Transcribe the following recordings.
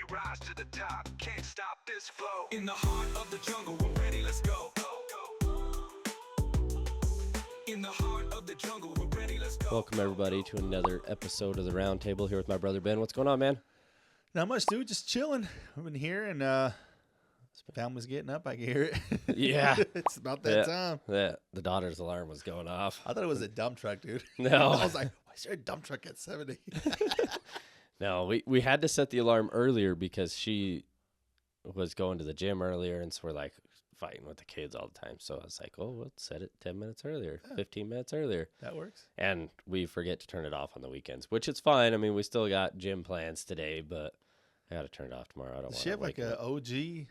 we rise to the top. Can't stop this flow. In the heart of the jungle, we're ready, let's go. In the heart of the jungle, we're ready, let's go. Welcome, everybody, to another episode of the Round Table here with my brother Ben. What's going on, man? Not much, dude. Just chilling. I've been here, and family's getting up. I can hear it. Yeah. It's about that time. Yeah, the daughter's alarm was going off. I thought it was a dump truck, dude. No. I was like, why is there a dump truck at 70? No, we had to set the alarm earlier because she was going to the gym earlier, and so we're like fighting with the kids all the time. So I was like, oh, we'll set it 10 minutes earlier, 15 minutes earlier. That works. And we forget to turn it off on the weekends, which is fine. I mean, we still got gym plans today, but I got to turn it off tomorrow. I don't want Does to she have like a OG?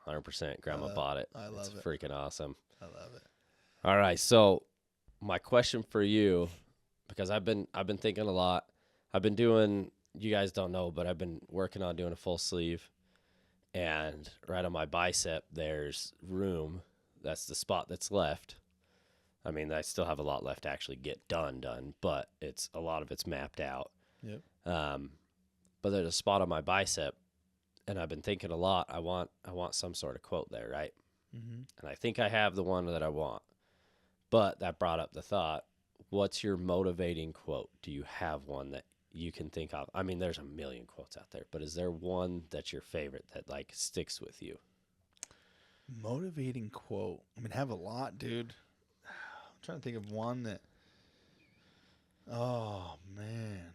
100%. Grandma bought it. I love it's it. Freaking awesome. I love it. All right. So my question for you, because I've been thinking a lot. I've been doing, you guys don't know, but I've been working on doing a full sleeve. And right on my bicep, there's room. That's the spot that's left. I mean, I still have a lot left to actually get done, but a lot of it's mapped out. Yep. But there's a spot on my bicep, and I've been thinking a lot. I want some sort of quote there, right? Mm-hmm. And I think I have the one that I want. But that brought up the thought, what's your motivating quote? Do you have one that you can think of? I mean, there's a million quotes out there, but is there one that's your favorite that like sticks with you? Motivating quote. I mean, I have a lot, dude. I'm trying to think of one that. Oh man,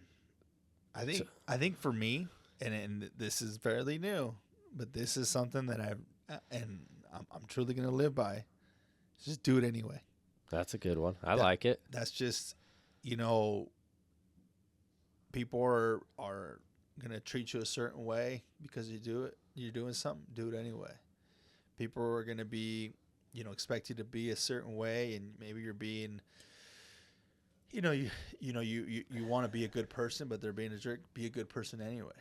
I think for me, and this is fairly new, but this is something that I'm truly gonna live by. Just do it anyway. That's a good one. I like it. That's just, people are gonna treat you a certain way because you do it. You're doing something. Do it anyway. People are gonna be, expect you to be a certain way, and maybe you're being, you want to be a good person, but they're being a jerk. Be a good person anyway.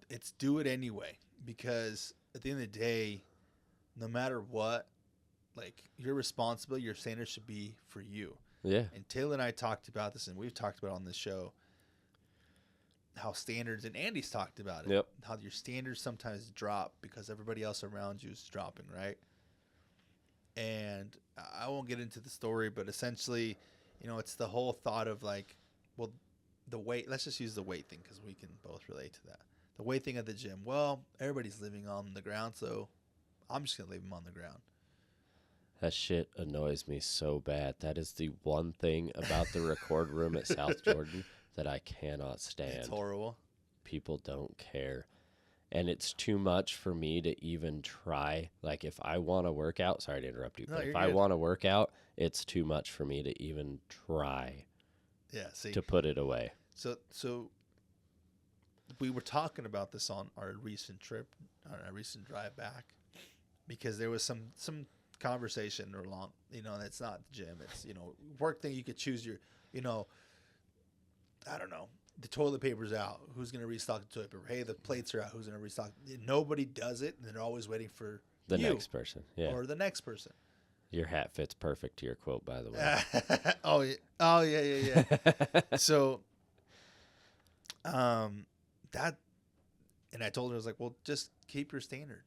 It's do it anyway, because at the end of the day, no matter what, like, your responsibility, your standards should be for you. Yeah. And Taylor and I talked about this, and we've talked about it on this show, how standards, and Andy's talked about it. Yep. How your standards sometimes drop because everybody else around you is dropping, right? And I won't get into the story, but essentially, it's the whole thought of like, well, the weight, let's just use the weight thing because we can both relate to that. The weight thing at the gym. Well, everybody's living on the ground, so I'm just going to leave them on the ground. That shit annoys me so bad. That is the one thing about the record room at South Jordan that I cannot stand. It's horrible. People don't care. And it's too much for me to even try. Like, if I want to work out, sorry to interrupt you, No, but if you're I good. want to work out, it's too much for me to even try Yeah, see. to put it away. So we were talking about this on our recent trip, on our recent drive back, because there was some conversation along, that's not the gym. It's, work thing. You could choose your, I don't know, the toilet paper's out. Who's going to restock the toilet paper? Hey, the plates are out. Who's going to restock? Nobody does it, and they're always waiting for The you next person. Yeah. or the next person. Your hat fits perfect to your quote, by the way. Oh yeah. So, that, and I told her, I was like, well, just keep your standard.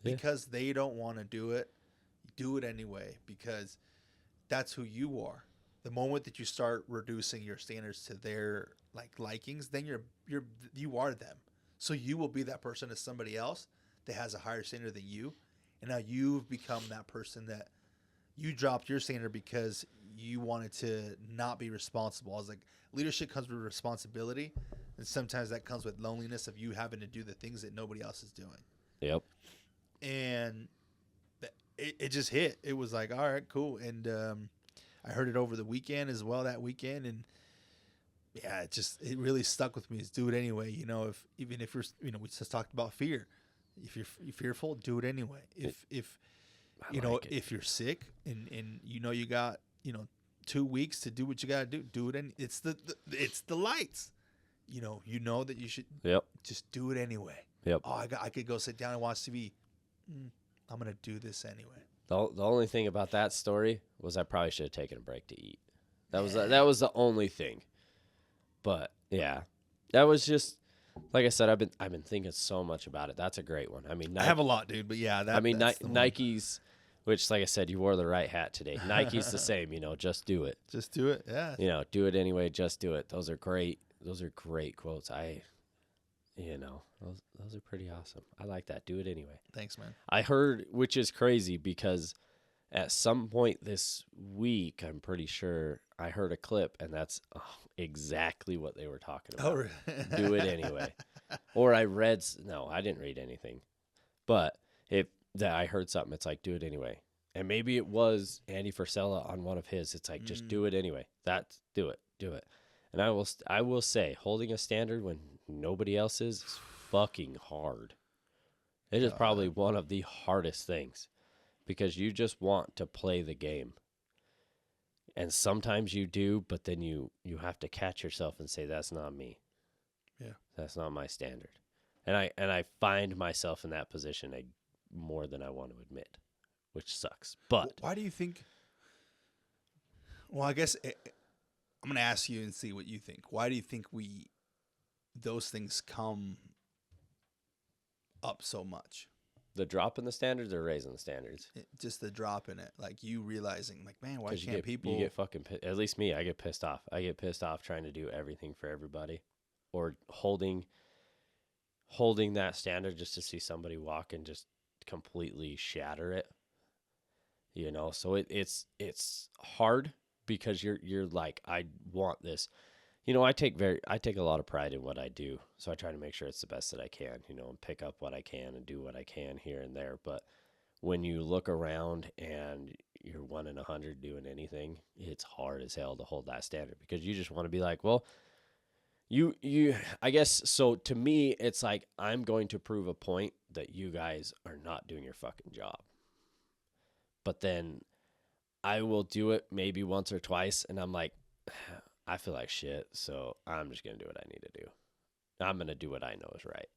Yeah. Because they don't want to do it, do it anyway, because that's who you are. The moment that you start reducing your standards to their likings, then you are them. So you will be that person as somebody else that has a higher standard than you, and now you've become that person that you dropped your standard because you wanted to not be responsible. I was like, leadership comes with responsibility, and sometimes that comes with loneliness of you having to do the things that nobody else is doing. Yep. And it just hit. It was like, all right, cool. And I heard it over the weekend as well, that weekend, and yeah, it really stuck with me. Is do it anyway. Even if you're, we just talked about fear. If you're fearful, do it anyway. If you're sick and you got 2 weeks to do what you got to do it. And it's the lights. You know that you should. Yep. Just do it anyway. Yep. Oh, I could go sit down and watch TV. I'm gonna do this anyway. The only thing about that story was I probably should have taken a break to eat. That was the only thing. But yeah, that was just like I said, I've been thinking so much about it. That's a great one. I mean, I have a lot, dude, but yeah, I mean, that's the one. Nike's, which, like I said, you wore the right hat today. Nike's the same, just do it. Just do it. Yeah. Do it anyway, just do it. Those are great. Those are great quotes. Those are pretty awesome. I like that. Do it anyway. Thanks, man. I heard, which is crazy because at some point this week, I'm pretty sure I heard a clip, and that's exactly what they were talking about. Oh, really? Do it anyway. Or I read, no, I didn't read anything, but I heard something. It's like, do it anyway. And maybe it was Andy Frisella on one of his. It's like, just do it anyway. Do it. And I will say, holding a standard when nobody else is fucking hard. It is probably one of the hardest things because you just want to play the game. And sometimes you do, but then you have to catch yourself and say, that's not me. Yeah. That's not my standard. And I find myself in that position more than I want to admit, which sucks. But why do you think? Well, I guess I'm going to ask you and see what you think. Why do you think those things come up so much? The drop in the standards or raising the standards? Just the drop in it. Like you realizing, like, man, why can't people? You get fucking pissed. At least me, I get pissed off. I get pissed off trying to do everything for everybody or holding that standard just to see somebody walk and just completely shatter it. So it's hard because you're like, I want this. I take a lot of pride in what I do, so I try to make sure it's the best that I can, and pick up what I can and do what I can here and there. But when you look around and you're 1 in 100 doing anything, it's hard as hell to hold that standard because you just want to be like, well, I guess, so to me, it's like, I'm going to prove a point that you guys are not doing your fucking job. But then I will do it maybe once or twice, and I'm like, I feel like shit, so I'm just going to do what I need to do. I'm going to do what I know is right.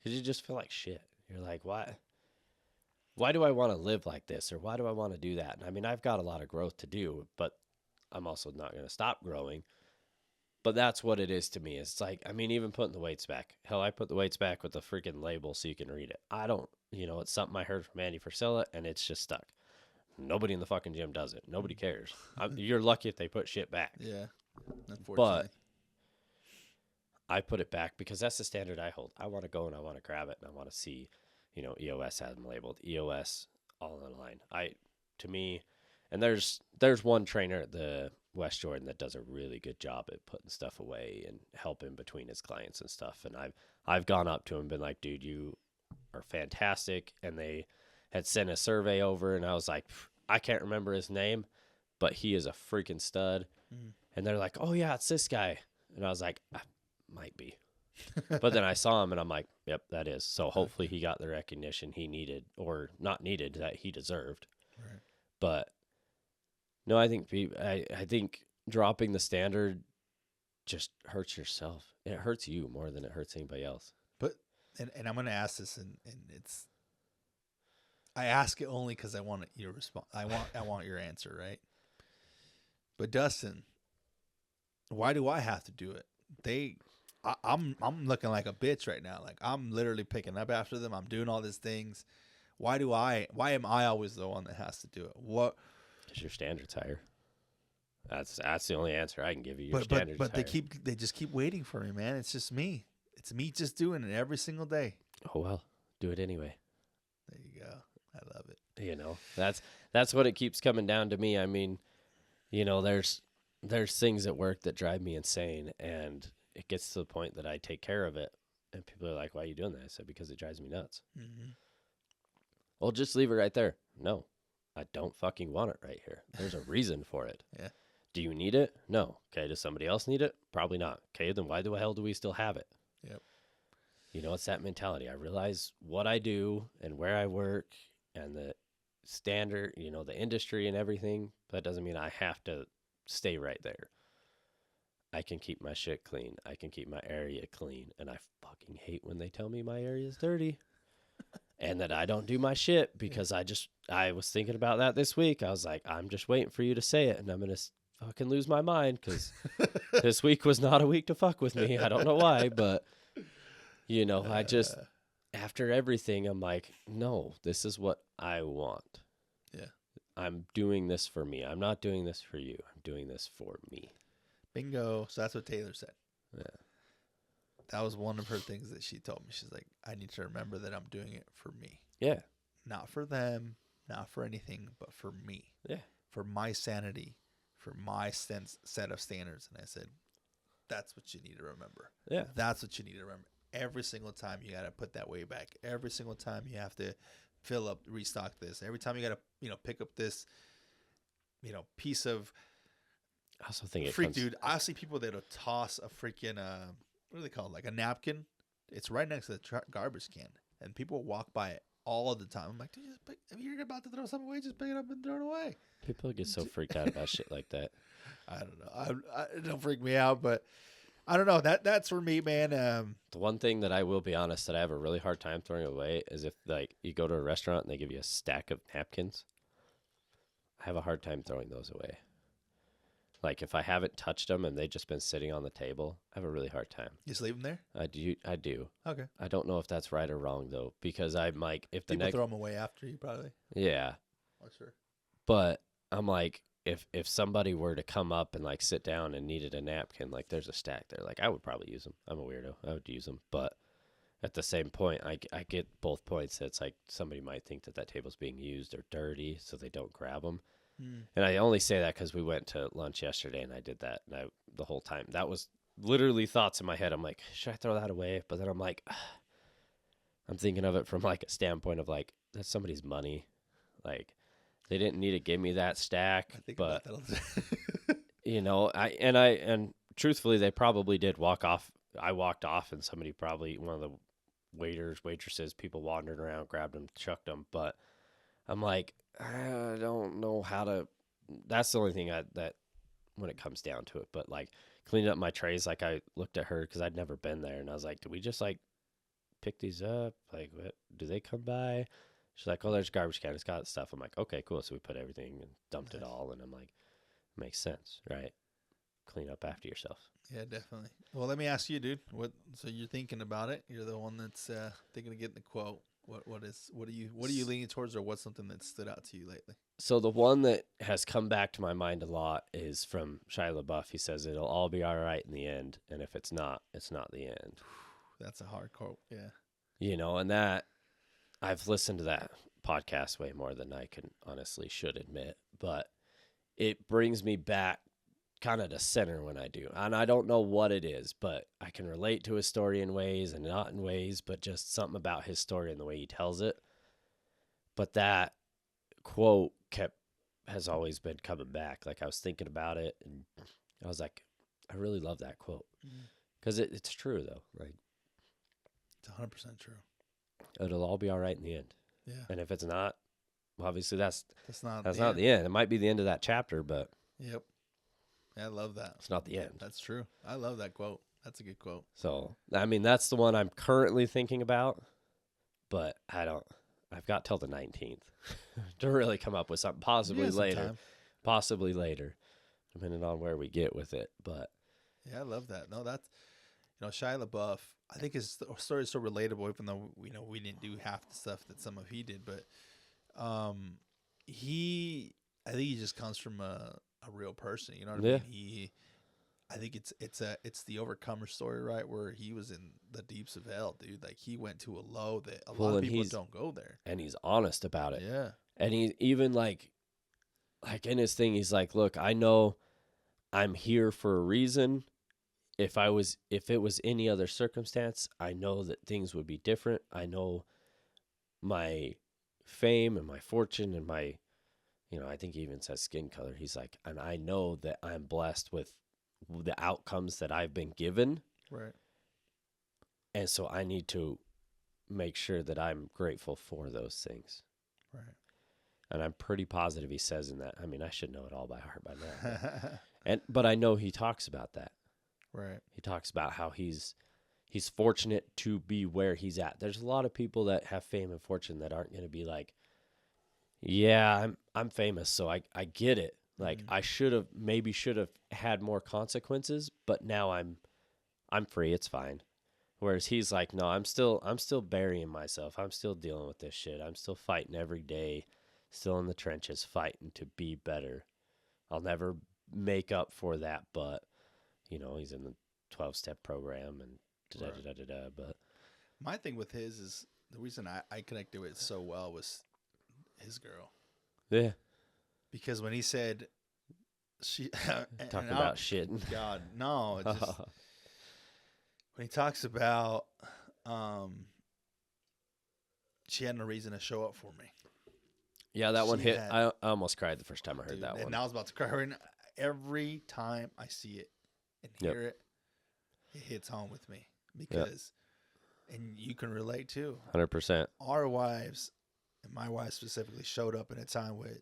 Because you just feel like shit. You're like, why do I want to live like this? Or why do I want to do that? And I mean, I've got a lot of growth to do, but I'm also not going to stop growing. But that's what it is to me. It's like, I mean, even putting the weights back. Hell, I put the weights back with the freaking label so you can read it. I don't, it's something I heard from Andy Frisella, and it's just stuck. Nobody in the fucking gym does it. Nobody cares. You're lucky if they put shit back. Yeah, unfortunately. But I put it back because that's the standard I hold. I want to go and I want to grab it and I want to see, EOS has them labeled. EOS all in line. To me, and there's one trainer at the West Jordan that does a really good job at putting stuff away and helping between his clients and stuff. And I've gone up to him and been like, dude, you are fantastic. And they had sent a survey over, and I was like, I can't remember his name, but he is a freaking stud. And they're like, oh, yeah, it's this guy. And I was like, might be. But then I saw him, and I'm like, yep, that is. So hopefully he got the recognition he needed, or not needed, that he deserved. Right. But, no, I think dropping the standard just hurts yourself. It hurts you more than it hurts anybody else. But, and I'm going to ask this, and it's, I ask it only because I want your response. I want your answer, right? But Dustin, why do I have to do it? I'm looking like a bitch right now. Like I'm literally picking up after them. I'm doing all these things. Why am I always the one that has to do it? What? Because your standard's higher. That's the only answer I can give you. Your standard's but higher. they just keep waiting for me, man. It's just me. It's me just doing it every single day. Oh well, do it anyway. There you go. I love it. That's what it keeps coming down to me. I mean, there's things at work that drive me insane, and it gets to the point that I take care of it, and people are like, "Why are you doing that?" I said, "Because it drives me nuts." Mm-hmm. Well, just leave it right there. No, I don't fucking want it right here. There's a reason for it. Yeah. Do you need it? No. Okay. Does somebody else need it? Probably not. Okay. Then why the hell do we still have it? Yep. It's that mentality. I realize what I do and where I work and the standard, the industry and everything. That doesn't mean I have to stay right there. I can keep my shit clean. I can keep my area clean. And I fucking hate when they tell me my area is dirty and that I don't do my shit because I was thinking about that this week. I was like, I'm just waiting for you to say it and I'm going to fucking lose my mind because this week was not a week to fuck with me. I don't know why, but You know, I just after everything, I'm like, no, this is what I want. Yeah. I'm doing this for me. I'm not doing this for you. I'm doing this for me. Bingo. So that's what Taylor said. Yeah. That was one of her things that she told me. She's like, I need to remember that I'm doing it for me. Yeah. Not for them, not for anything, but for me. Yeah. For my sanity, for my set of standards. And I said, that's what you need to remember. Yeah. That's what you need to remember. Every single time you got to put that way back. Every single time you have to fill up, restock this. Every time you got to, pick up this, piece of I also think it freak, comes, dude. I see people that'll toss a freaking, what do they call it? Like a napkin. It's right next to the garbage can. And people walk by it all of the time. I'm like, dude, if you're about to throw something away, just pick it up and throw it away. people get so freaked out about shit like that. I don't know. It don't freak me out, but I don't know. That's for me, man. The one thing that I will be honest that I have a really hard time throwing away is if like you go to a restaurant and they give you a stack of napkins. I have a hard time throwing those away. Like if I haven't touched them and they've just been sitting on the table, I have a really hard time. Just leave them there. I do. Okay. I don't know if that's right or wrong though, because I'm like, if the People next, throw them away after you, probably. yeah, Oh, sure. but I'm like, if somebody were to come up and like sit down and needed a napkin, like there's a stack there, like I would probably use them. I'm a weirdo. I would use them, but at the same point, I get both points. It's like somebody might think that table's being used or dirty, so they don't grab them. And I only say that because we went to lunch yesterday and I did that. And the whole time, that was literally thoughts in my head. I'm like, should I throw that away? But then I'm like, I'm thinking of it from like a standpoint of like, that's somebody's money. Like, they didn't need to give me that stack. I think But, about that all the time. and truthfully, they probably did walk off. I walked off and somebody probably, one of the waitresses, people wandering around, grabbed them, chucked them. But I'm like, I don't know how to. That's the only thing that when it comes down to it. But like cleaning up my trays, like I looked at her because I'd never been there, and I was like, "Do we just like pick these up? Like, what do they come by?" She's like, "Oh, there's a garbage can. It's got stuff." I'm like, "Okay, cool." So we put everything and dumped it Nice. all, and I'm like, "Makes sense, right? Clean up after yourself." Yeah, definitely. Well, let me ask you, dude. So you're thinking about it? You're the one that's thinking of getting the quote. What are you leaning towards, or what's something that stood out to you lately? So the one that has come back to my mind a lot is from Shia LaBeouf. He says it'll all be all right in the end, and if it's not the end. That's a hard quote. Yeah. And that I've listened to that podcast way more than I can honestly should admit, but it brings me back kind of to center when I do. And I don't know what it is, but I can relate to his story in ways and not in ways, but just something about his story and the way he tells it. But that quote has always been coming back. Like I was thinking about it and I was like, I really love that quote because it's true though. Like It's 100% true. it'll all be all right in the end. Yeah. And if it's not, obviously that's not not end. the end. It might be the end of that chapter, but Yep. Yeah, I love that. it's not the end. That's true. I love that quote. That's a good quote. So, I mean, that's the one I'm currently thinking about, but I've got till the 19th to really come up with something, possibly later, depending on where we get with it. But yeah, I love that. No, that's, Shia LaBeouf, I think his story is so relatable, even though, we didn't do half the stuff that some of he did, but, I think he just comes from a real person. You know what I mean? I think it's the overcomer story, right? Where he was in the deeps of hell, dude. Like he went to a low that a lot of people don't go there. And he's honest about it. Yeah. And he even like in his thing, he's like, look, I know I'm here for a reason. If it was any other circumstance, I know that things would be different. I know my fame and my fortune and my, I think he even says skin color. He's like, and I know that I'm blessed with the outcomes that I've been given. Right. And so I need to make sure that I'm grateful for those things. Right. And I'm pretty positive he says in that. I mean, I should know it all by heart by now. But I know he talks about that. Right. He talks about how he's fortunate to be where he's at. There's a lot of people that have fame and fortune that aren't going to be like, yeah, I'm famous, so I get it. Like I should have had more consequences, but now I'm free. It's fine. Whereas he's like, no, I'm still burying myself. I'm still dealing with this shit. I'm still fighting every day, still in the trenches, fighting to be better. I'll never make up for that, but he's in the 12-step program and da da da da da. But My thing with his is the reason I connected with it so well was his girl. yeah, Because when he said she talking about shitting. God, no, it's just when he talks about she had no reason to show up for me. Yeah, that one She hit. had- I almost cried the first time I heard Dude, that one. and I was about to cry. And every time I see it and Yep. hear it, it hits home with me because, and you can relate too. 100%. Our wives, and my wife specifically, showed up in a time where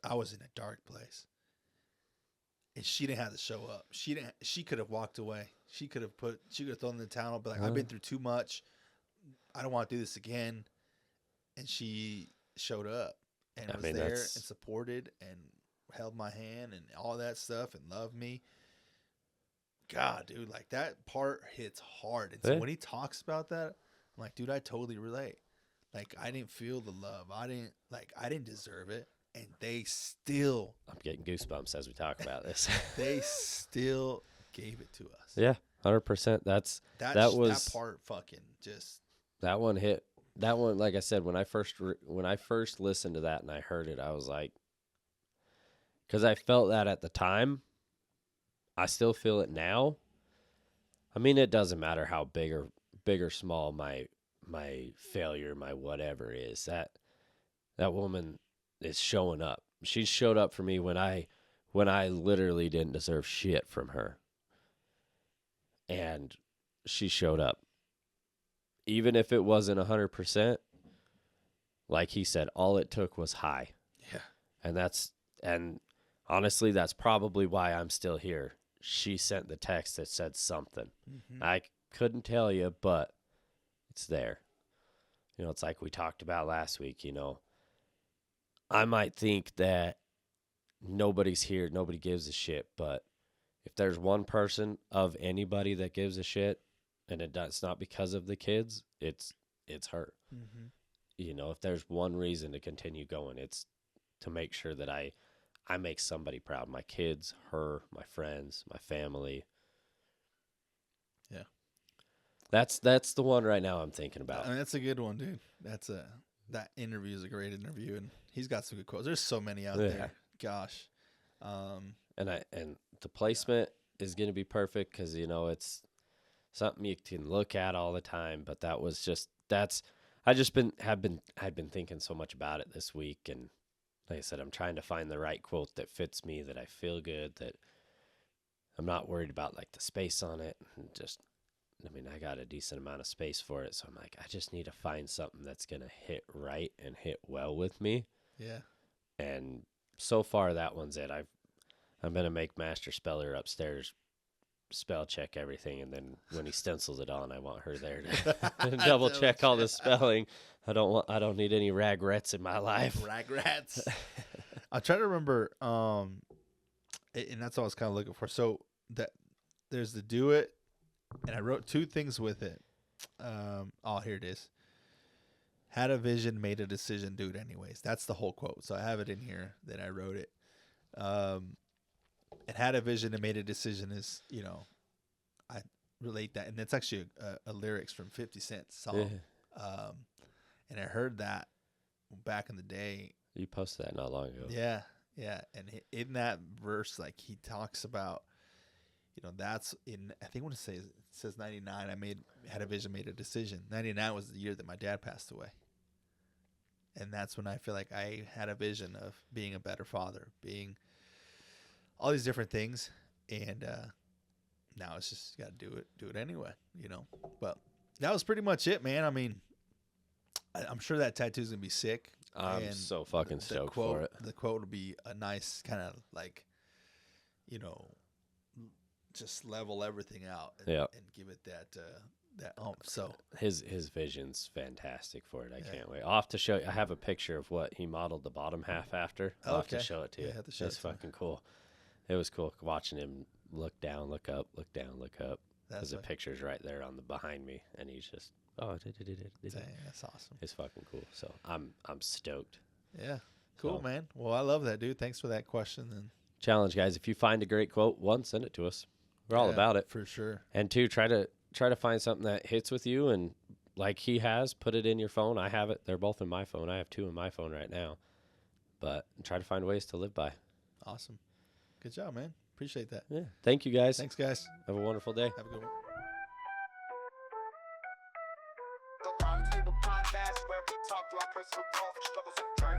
I was in a dark place, and she didn't have to show up. She didn't. She could have walked away. She could have thrown in the towel, but like, I've been through too much. I don't want to do this again. And she showed up and was there and that's supported and held my hand and all that stuff and loved me. God, dude, like that part hits hard. And so Yeah. when he talks about that, I'm like, dude, I totally relate. Like, I didn't feel the love. I didn't deserve it. And they still, I'm getting goosebumps as we talk about this. they still gave it to us. Yeah, 100%. That was that part fucking just, that one hit. That one, like I said, when I first listened to that and I heard it, I was like, because I felt that at the time. I still feel it now. I mean, it doesn't matter how big or small my failure, my whatever is. That woman is showing up. She showed up for me when I literally didn't deserve shit from her. And she showed up. Even if it wasn't 100%, like he said, all it took was high. yeah. And honestly, that's probably why I'm still here. She sent the text that said something. Mm-hmm. I couldn't tell you, but it's there. It's like we talked about last week, I might think that nobody's here, nobody gives a shit, but if there's one person of anybody that gives a shit, and it's not because of the kids, it's her. Mm-hmm. If there's one reason to continue going, it's to make sure that I make somebody proud. My kids, her, my friends, my family. Yeah. That's the one right now I'm thinking about. I mean, that's a good one, dude. That interview is a great interview, and he's got some good quotes. There's so many out there. Gosh. And the placement is going to be perfect because it's something you can look at all the time. But that was I'd been thinking so much about it this week, and like I said, I'm trying to find the right quote that fits me, that I feel good, that I'm not worried about like the space on it, and I got a decent amount of space for it, so I'm like, I just need to find something that's gonna hit right and hit well with me. Yeah. And so far, that one's it. I'm gonna make Master Speller upstairs spell check everything, and then when he stencils it on, I want her there to double check all the spelling. I don't need any ragrets in my life. Ragrats. I'm trying to remember, and that's what I was kind of looking for. So that there's the do it, and I wrote two things with it. Here it is. Had a vision, made a decision, do it anyways. That's the whole quote. So I have it in here. Then I wrote it. And had a vision and made a decision is, I relate that. And that's actually a lyrics from 50 Cent's song. Yeah. And I heard that back in the day. You posted that not long ago. Yeah. Yeah. And in that verse, like he talks about, that's in, I think it says 99, had a vision, made a decision. 99 was the year that my dad passed away. And that's when I feel like I had a vision of being a better father, being all these different things. And now it's just got to do it anyway, But that was pretty much it, man. I mean, I'm sure that tattoo's going to be sick. I'm so fucking stoked for it. The quote will be a nice kind of like, just level everything out and give it that oomph. So his vision's fantastic for it. I can't wait. I'll have to show you. I have a picture of what he modeled the bottom half after. I'll have to show it to you. It's fucking cool. It was cool watching him look down, look up, look down, look up. because the what- picture's right there on the behind me, and he's just Dang, that's awesome. it's fucking cool. So I'm stoked. Yeah. Cool, So- man. Well, I love that, dude. Thanks for that question. And Challenge, guys. If you find a great quote, one, send it to us. We're all yeah, about it. for sure. And two, try to find something that hits with you, and like he has, put it in your phone. I have it. They're both in my phone. I have two in my phone right now. But try to find ways to live by. Awesome. Good job, man. Appreciate that. Yeah. Thank you, guys. Thanks, guys. Have a wonderful day. Have a good one. The Round Table Podcast, where we talk to our personal growth, struggles and journey.